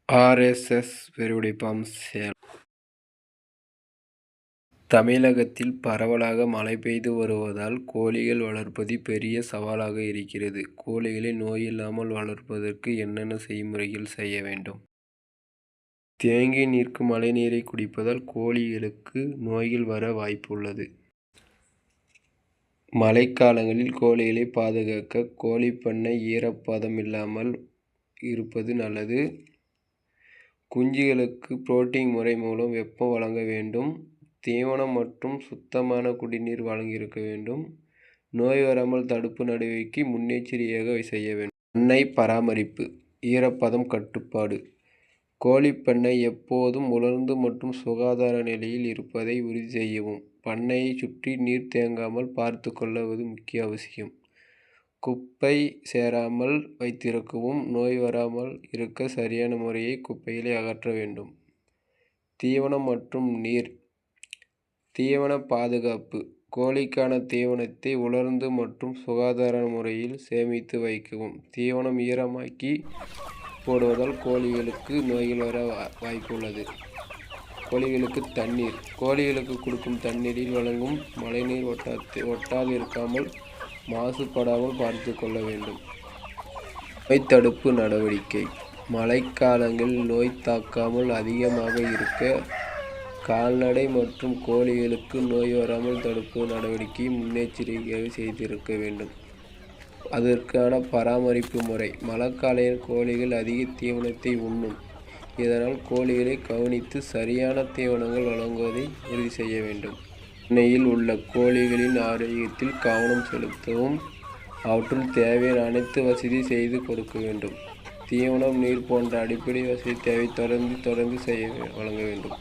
RSS விரிவுடைப்பாம் Salem. தமிழகத்தில் பரவலாக மழை பெய்து வருவதால் கோழிகள் வளர்ப்பது பெரிய சவாலாக இருக்கிறது. கோழிகளை நோயில்லாமல் வளர்ப்பதற்கு என்னென்ன செய்முறைகள் செய்ய வேண்டும்? தேங்கி நிற்கும் மழைநீரை குடிப்பதால் கோழிகளுக்கு நோய்கள் வர வாய்ப்புள்ளது. மழைக்காலங்களில் கோழிகளை பாதுகாக்க கோழிப்பண்ணை ஈரப்பதம் இல்லாமல் இருப்பது நல்லது. குஞ்சுகளுக்கு புரோட்டின் முறை மூலம் வெப்பம் வழங்க வேண்டும். தீவனம் மற்றும் சுத்தமான குடிநீர் வழங்கியிருக்க வேண்டும். நோய் வராமல் தடுப்பு நடவடிக்கை முன்னெச்சரிக்கையாக செய்ய வேண்டும். பண்ணை பராமரிப்பு, ஈரப்பதம் கட்டுப்பாடு. கோழிப்பண்ணை எப்போதும் உலர்ந்து மற்றும் சுகாதார நிலையில் இருப்பதை உறுதி செய்யவும். பண்ணையை சுற்றி நீர் தேங்காமல் பார்த்து கொள்வது முக்கிய அவசியம். குப்பை சேராமல் வைத்திருக்கவும். நோய் வராமல் இருக்க சரியான முறையில் குப்பைகளை அகற்ற வேண்டும். தீவனம் மற்றும் நீர். தீவன பாதுகாப்பு. கோழிக்கான தீவனத்தை உலர்ந்து மற்றும் சுகாதார முறையில் சேமித்து வைக்கவும். தீவனம் ஈரமாக்கி போடுவதால் கோழிகளுக்கு நோய்கள் வர வாய்ப்புள்ளது. கோழிகளுக்கு தண்ணீர். கோழிகளுக்கு கொடுக்கும் தண்ணீரில் வழங்கும் மழைநீர் ஒட்டாது இருக்காமல் மாசுபடாமல் பார்த்து கொள்ள வேண்டும். நோய் தடுப்பு நடவடிக்கை. மழைக்காலங்களில் நோய் தாக்காமல் அதிகமாக இருக்க கால்நடை மற்றும் கோழிகளுக்கு நோய் வராமல் தடுப்பு நடவடிக்கை முன்னெச்சரிக்கையாக செய்திருக்க வேண்டும். அதற்கான பராமரிப்பு முறை. மழைக்காலையில் கோழிகள் அதிக தீவனத்தை உண்ணும். இதனால் கோழிகளை கவனித்து சரியான தீவனங்கள் வழங்குவதை உறுதி செய்ய வேண்டும். பண்ணையில் உள்ள கோழிகளின் ஆரோக்கியத்தில் கவனம் செலுத்தவும் அவற்றுள் தேவையான அனைத்து வசதி செய்து கொடுக்க வேண்டும். தீவனம், நீர் போன்ற அடிப்படை வசதி தேவை தொடர்ந்து வழங்க வேண்டும்.